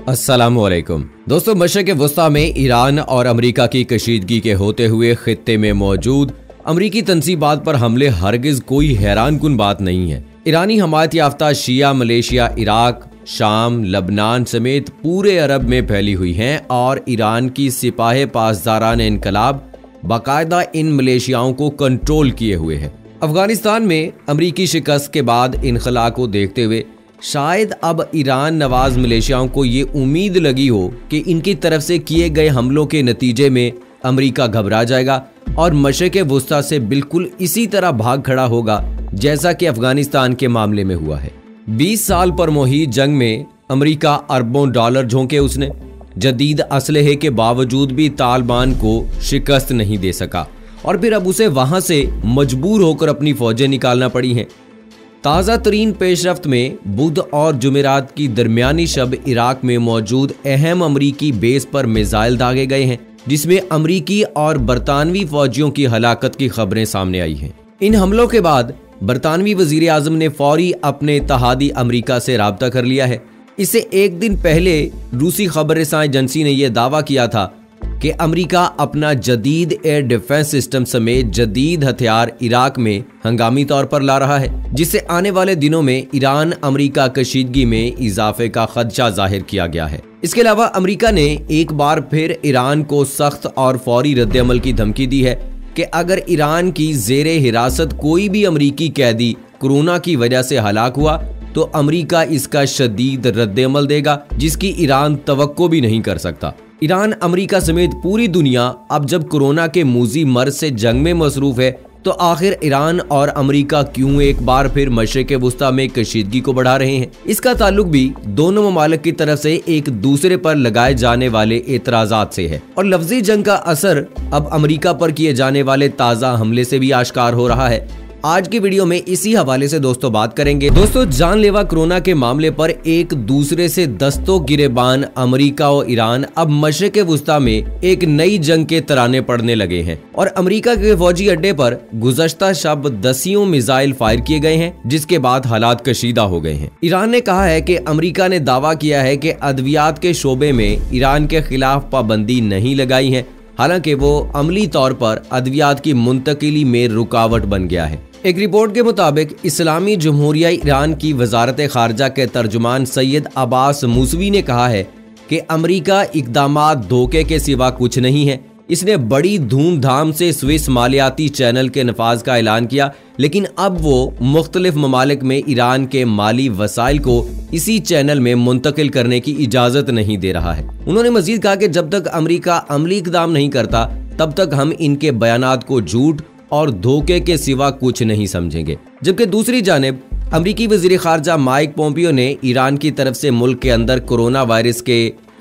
अस्सलामुअलैकुम दोस्तों, मशरिक़ वस्ता में ईरान और अमेरिका की कशीदगी के होते हुए खित्ते में मौजूद अमरीकी तंसीबात पर हमले हरगिज कोई हैरान कुन बात नहीं है। ईरानी हमायत याफ्ता शिया मलेशिया, इराक, शाम, लबनान समेत पूरे अरब में फैली हुई हैं और ईरान की सिपाही पासदारान इनकलाब बाकायदा इन मलेशियाओं को कंट्रोल किए हुए है। अफगानिस्तान में अमरीकी शिकस्त के बाद इनखला को देखते हुए शायद अब ईरान नवाज मलेशियाओं को ये उम्मीद लगी हो कि इनकी तरफ से किए गए हमलों के नतीजे में अमेरिका घबरा जाएगा और मशरिक़ वस्ता से बिल्कुल इसी तरह भाग खड़ा होगा जैसा कि अफगानिस्तान के मामले में हुआ है। 20 साल पर मुहित जंग में अमेरिका अरबों डॉलर झोंके उसने, जदीद असलहे के बावजूद भी तालिबान को शिकस्त नहीं दे सका और फिर अब उसे वहां से मजबूर होकर अपनी फौजें निकालना पड़ी हैं। ताज़ा तरीन पेशरफ्त में बुध और जुमेरात की दरमियानी शब इराक में मौजूद अहम अमरीकी बेस पर मिसाइल दागे गए हैं, जिसमें अमरीकी और बरतानवी फौजियों की हलाकत की खबरें सामने आई हैं। इन हमलों के बाद बरतानवी वजीर आजम ने फौरी अपने इत्तेहादी अमरीका से राब्ता कर लिया है। इससे एक दिन पहले रूसी खबर रसां एजेंसी ने यह दावा किया था कि अमेरिका अपना जदीद एयर डिफेंस सिस्टम समेत जदीद हथियार इराक में हंगामी तौर पर ला रहा है, जिससे आने वाले दिनों में ईरान अमेरिका कशीदगी में इजाफे का खदशा जाहिर किया गया है। इसके अलावा अमेरिका ने एक बार फिर ईरान को सख्त और फौरी रद्द-ए-अमल की धमकी दी है कि अगर ईरान की जेरे हिरासत कोई भी अमरीकी कैदी कोरोना की वजह से हलाक हुआ तो अमेरिका इसका शदीद रद्द-ए-अमल देगा, जिसकी ईरान तवक्को भी नहीं कर सकता। ईरान, अमेरिका समेत पूरी दुनिया अब जब कोरोना के मूजी मर्ज से जंग में मसरूफ है तो आखिर ईरान और अमेरिका क्यों एक बार फिर मशरिक़ वस्ता में कशीदगी को बढ़ा रहे हैं? इसका ताल्लुक भी दोनों ममालिक की तरफ से एक दूसरे पर लगाए जाने वाले एतराजात से है और लफ्जी जंग का असर अब अमेरिका पर किए जाने वाले ताज़ा हमले से भी आश्कार हो रहा है। आज की वीडियो में इसी हवाले से दोस्तों बात करेंगे। दोस्तों, जानलेवा कोरोना के मामले पर एक दूसरे से दस्तों गिरेबान अमेरिका और ईरान अब मशरिक़ वस्ता में एक नई जंग के तराने पड़ने लगे हैं और अमेरिका के फौजी अड्डे पर गुज़श्ता शब 10 मिसाइल फायर किए गए हैं, जिसके बाद हालात कशीदा हो गए हैं। ईरान ने कहा है कि अमेरिका ने दावा किया है कि अद्वियात के शोबे में ईरान के खिलाफ पाबंदी नहीं लगाई है, हालांकि वो अमली तौर पर अद्वियात की मुंतकिली में रुकावट बन गया है। एक रिपोर्ट के मुताबिक इस्लामी जमहूरिया ईरान की वजारत खारजा के तर्जुमान सैयद अब्बास मूसवी ने कहा है कि अमेरिका इक़दामात धोखे के सिवा कुछ नहीं है। इसने बड़ी धूमधाम से स्विस मालियाती चैनल के नफाज का ऐलान किया, लेकिन अब वो मुख्तलिफ ममालिक में ईरान के माली वसाइल को इसी चैनल में मुंतकिल करने की इजाज़त नहीं दे रहा है। उन्होंने मजीद कहा कि जब तक अमेरिका अमली इक़दाम नहीं करता तब तक हम इनके बयानात को झूठ और धोखे के सिवा कुछ नहीं समझेंगे। जबकि दूसरी जानिब अमरीकी वजीर खारजा माइक पोम्पियो ने ईरान की तरफ से मुल्क के अंदर कोरोना वायरस के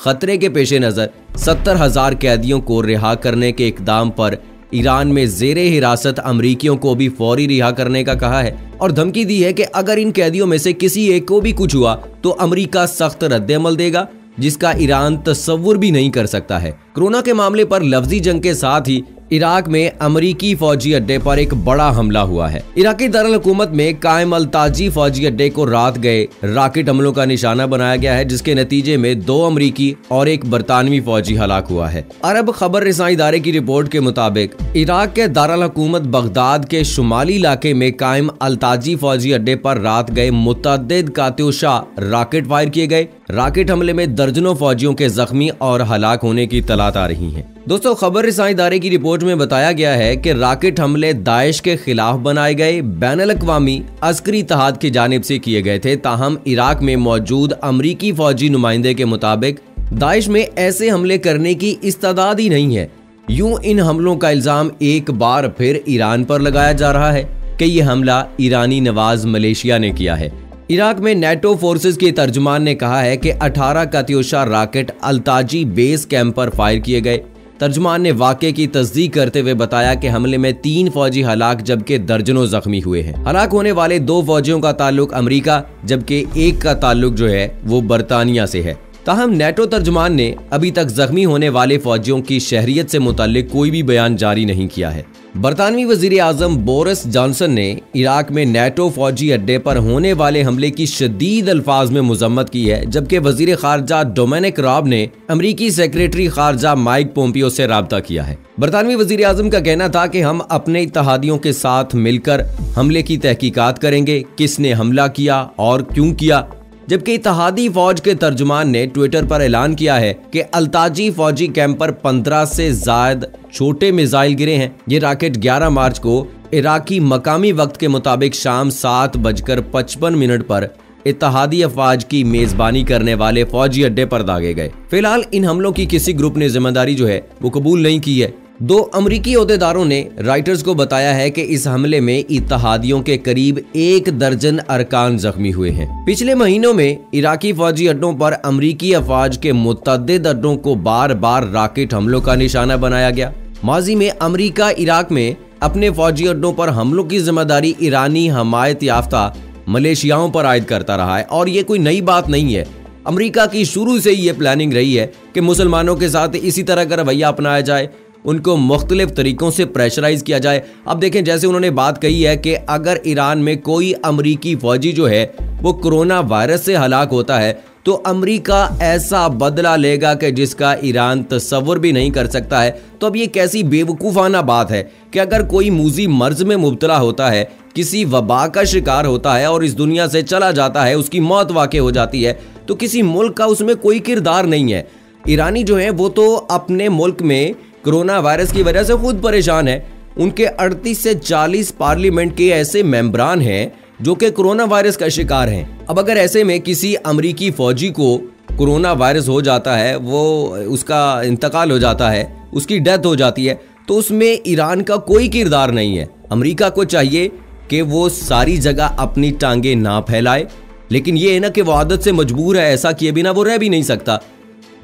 खतरे के पेश नज़र 70,000 कैदियों को रिहा करने के इकदाम पर ईरान में जेरे हिरासत अमरीकियों को भी फौरी रिहा करने का कहा है और धमकी दी है कि अगर इन कैदियों में से किसी एक को भी कुछ हुआ तो अमरीका सख्त रद्द-ए-अमल देगा, जिसका ईरान तस्वुर भी नहीं कर सकता है। कोरोना के मामले पर लफ्जी जंग के साथ ही इराक में अमरीकी फौजी अड्डे पर एक बड़ा हमला हुआ है। इराकी दारुल हुकूमत में कायम अल-ताजी फौजी अड्डे को रात गए रॉकेट हमलों का निशाना बनाया गया है, जिसके नतीजे में 2 अमरीकी और 1 बरतानवी फौजी हलाक हुआ है। अरब खबर रसां इदारे की रिपोर्ट के मुताबिक इराक के दारुल हुकूमत बगदाद के शुमाली इलाके में कायम अल-ताजी फौजी अड्डे पर रात गए मुतअद्दिद कात्यूशा रॉकेट फायर किए गए। रॉकेट हमले में दर्जनों फौजियों के जख्मी और हलाक होने की तलात आ रही है। दोस्तों, खबर रसां इदारे की रिपोर्ट में बताया गया है कि रॉकेट हमले दाइश के खिलाफ बनाए गए बैनुल-अक़वामी अस्करी इत्तेहाद की जानिब से किए गए थे। ताहम इराक में मौजूद अमरीकी फौजी नुमाइंदे के मुताबिक दाइश में ऐसे हमले करने की इस्तादाद ही नहीं है। यूं इन हमलों का इल्जाम एक बार फिर ईरान पर लगाया जा रहा है कि यह हमला ईरानी नवाज मलेशिया ने किया है। इराक में नेटो फोर्सेस के तर्जुमान ने कहा है कि 18 कात्यूशा रॉकेट अल-ताजी बेस कैंप पर फायर किए गए। तर्जुमान ने वाक़े की तस्दीक करते हुए बताया कि हमले में 3 फौजी हलाक जबकि दर्जनों जख्मी हुए हैं। हलाक होने वाले 2 फौजियों का ताल्लुक अमेरिका जबकि 1 का ताल्लुक जो है वो बरतानिया से है। ताहम नेटो तर्जुमान ने अभी तक जख्मी होने वाले फौजियों की शहरियत से मुताल्लिक कोई भी बयान जारी नहीं किया है। बरतानवी वजीर आजम बोरिस जॉनसन ने इराक में नेटो फौजी अड्डे पर होने वाले हमले की शदीद अल्फाज में मजम्मत की है, जबकि वजीर खारजा डोमिनिक राब ने अमरीकी सेक्रेटरी खारजा माइक पोम्पियो से राब्ता किया है। बरतानवी वजीर आजम का कहना था कि हम अपने इत्तेहादियों के साथ मिलकर हमले की तहकीकात करेंगे, किसने हमला किया और क्यों किया। जबकि इत्तेहादी फौज के तर्जुमान ने ट्विटर पर ऐलान किया है कि अल्ताजी फौजी कैंप पर 15 से ज्यादा छोटे मिसाइल गिरे हैं। ये रॉकेट 11 मार्च को इराकी मकामी वक्त के मुताबिक शाम 7:55 पर इत्तेहादी अफवाज की मेजबानी करने वाले फौजी अड्डे पर दागे गए। फिलहाल इन हमलों की किसी ग्रुप ने जिम्मेदारी जो है वो कबूल नहीं की है। 2 अमरीकी ओहदेदारों ने राइटर्स को बताया है कि इस हमले में इत्तेहादियों के करीब 1 दर्जन अरकान जख्मी हुए हैं। पिछले महीनों में इराकी फौजी अड्डों पर अमरीकी अफवाज के मुतअद्दिद अड्डों को बार बार रॉकेट हमलों का निशाना बनाया गया। माजी में अमरीका इराक में अपने फौजी अड्डों पर हमलों की जिम्मेदारी ईरानी हमायत याफ्ता मलेशियाओं पर आयद करता रहा है और ये कोई नई बात नहीं है। अमरीका की शुरू से ही ये प्लानिंग रही है कि मुसलमानों के साथ इसी तरह का रवैया अपनाया जाए, उनको मुख्तलिफ तरीकों से प्रेशराइज किया जाए। अब देखें, जैसे उन्होंने बात कही है कि अगर ईरान में कोई अमरीकी फौजी जो है वो कोरोना वायरस से हलाक होता है तो अमरीका ऐसा बदला लेगा कि जिसका ईरान तस्वुर भी नहीं कर सकता है। तो अब ये कैसी बेवकूफ़ाना बात है कि अगर कोई मूजी मर्ज में मुब्तला होता है, किसी वबा का शिकार होता है और इस दुनिया से चला जाता है, उसकी मौत वाक़ई हो जाती है, तो किसी मुल्क का उसमें कोई किरदार नहीं है। ईरानी जो है वो तो अपने मुल्क में कोरोना वायरस की वजह से खुद परेशान है। उनके 38 से 40 पार्लियामेंट के ऐसे मेंबरान हैं जो कि कोरोना वायरस का शिकार हैं। अब अगर ऐसे में किसी अमरीकी फौजी को कोरोना वायरस हो जाता है, वो उसका इंतकाल हो जाता है, उसकी डेथ हो जाती है, तो उसमें ईरान का कोई किरदार नहीं है। अमरीका को चाहिए कि वो सारी जगह अपनी टांगे ना फैलाए, लेकिन ये है ना कि वो आदत से मजबूर है, ऐसा किए बिना वो रह भी नहीं सकता।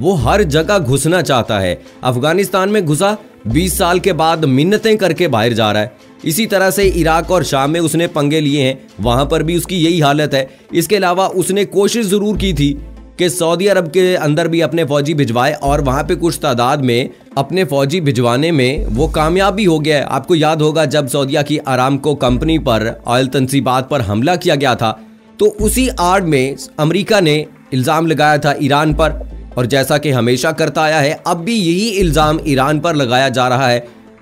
वो हर जगह घुसना चाहता है। अफगानिस्तान में घुसा, 20 साल के बाद मिन्नतें करके बाहर जा रहा है। इसी तरह से इराक और शाम में उसने पंगे लिए हैं, वहां पर भी उसकी यही हालत है। इसके अलावा उसने कोशिश जरूर की थी कि सऊदी अरब के अंदर भी अपने फौजी भिजवाए और वहां पे कुछ तादाद में अपने फौजी भिजवाने में वो कामयाब भी हो गया है। आपको याद होगा जब सऊदिया की आरामको कंपनी पर ऑयल तंसीबात पर हमला किया गया था, तो उसी आड़ में अमेरिका ने इल्जाम लगाया था ईरान पर, और जैसा कि हमेशा करता आया है, अब भी यही इल्जाम ईरान पर लगाया जा रहा है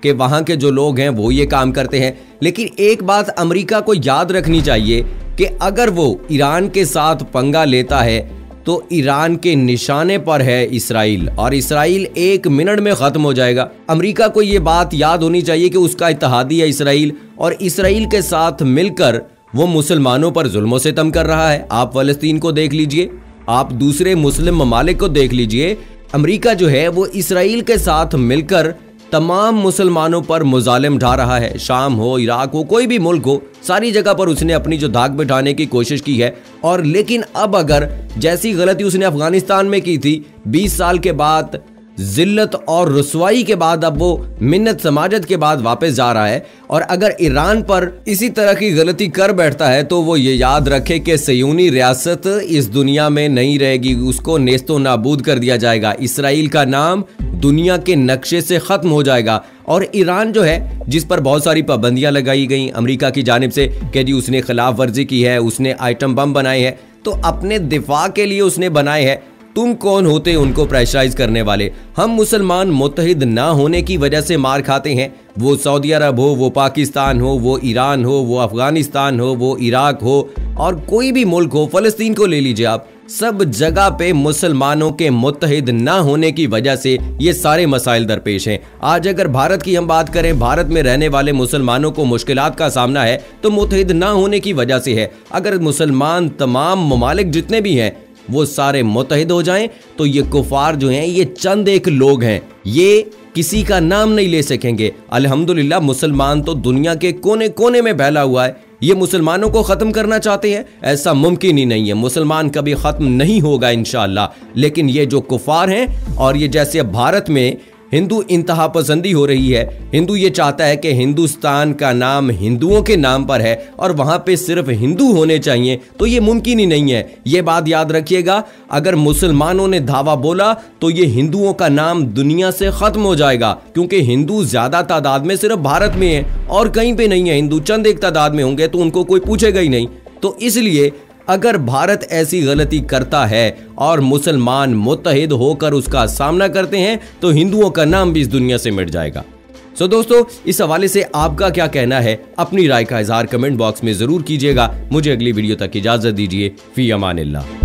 कि वहां के जो लोग हैं वो ये काम करते हैं। लेकिन एक बात अमेरिका को याद रखनी चाहिए कि अगर वो ईरान के साथ पंगा लेता है तो ईरान के निशाने पर है इसराइल, और इसराइल 1 मिनट में खत्म हो जाएगा। अमेरिका को ये बात याद होनी चाहिए कि उसका इत्तेहादी है इसराइल, और इसराइल के साथ मिलकर वो मुसलमानों पर जुल्म सितम कर रहा है। आप फलस्तीन को देख लीजिए, आप दूसरे मुस्लिम ममालिक को देख लीजिए। अमेरिका जो है वो इसराइल के साथ मिलकर तमाम मुसलमानों पर मुजालिम ढा रहा है। शाम हो, इराक हो, कोई भी मुल्क हो, सारी जगह पर उसने अपनी जो धाक बिठाने की कोशिश की है। और लेकिन अब अगर जैसी गलती उसने अफगानिस्तान में की थी, 20 साल के बाद, जिल्लत और रुसवाई के बाद, अब वो मिन्नत समाजत के बाद वापस जा रहा है, और अगर ईरान पर इसी तरह की गलती कर बैठता है तो वो ये याद रखे कि सयूनी रियासत इस दुनिया में नहीं रहेगी, उसको नेस्तो नाबूद कर दिया जाएगा। इसराइल का नाम दुनिया के नक्शे से खत्म हो जाएगा। और ईरान जो है, जिस पर बहुत सारी पाबंदियां लगाई गई अमेरिका की जानिब से कि जी उसने खिलाफ वर्जी की है, उसने आइटम बम बनाए हैं, तो अपने दिफा के लिए उसने बनाए हैं। तुम कौन होते उनको प्रेशराइज करने वाले? हम मुसलमान मुत्तहिद ना होने की वजह से मार खाते हैं। वो सऊदी अरब हो, वो पाकिस्तान हो, वो ईरान हो, वो अफगानिस्तान हो, वो इराक हो, और कोई भी मुल्क हो, फलस्तीन को ले लीजिए आप, सब जगह पे मुसलमानों के मुत्तहिद ना होने की वजह से ये सारे मसाइल दरपेश हैं। आज अगर भारत की हम बात करें, भारत में रहने वाले मुसलमानों को मुश्किलात का सामना है तो मुत्तहिद ना होने की वजह से है। अगर मुसलमान तमाम ममालिक जितने भी हैं वो सारे मुत्तहिद हो जाएं तो ये कुफार जो हैं ये चंद एक लोग हैं, ये किसी का नाम नहीं ले सकेंगे। अल्हम्दुलिल्लाह मुसलमान तो दुनिया के कोने कोने में फैला हुआ है। ये मुसलमानों को ख़त्म करना चाहते हैं, ऐसा मुमकिन ही नहीं है। मुसलमान कभी ख़त्म नहीं होगा इंशाअल्लाह। लेकिन ये जो कुफार हैं, और ये जैसे भारत में हिंदू इंतहा पसंदी हो रही है। हिंदू ये चाहता है कि हिंदुस्तान का नाम हिंदुओं के नाम पर है और वहां पे सिर्फ हिंदू होने चाहिए, तो ये मुमकिन ही नहीं है। ये बात याद रखिएगा, अगर मुसलमानों ने धावा बोला तो ये हिंदुओं का नाम दुनिया से खत्म हो जाएगा, क्योंकि हिंदू ज्यादा तादाद में सिर्फ भारत में है और कहीं पे नहीं है। हिंदू चंद एक तादाद में होंगे तो उनको कोई पूछेगा ही नहीं। तो इसलिए अगर भारत ऐसी गलती करता है और मुसलमान मुत्तहिद होकर उसका सामना करते हैं तो हिंदुओं का नाम भी इस दुनिया से मिट जाएगा। सो दोस्तों, इस हवाले से आपका क्या कहना है? अपनी राय का इजहार कमेंट बॉक्स में जरूर कीजिएगा। मुझे अगली वीडियो तक इजाजत दीजिए। फी अमानिल्लाह।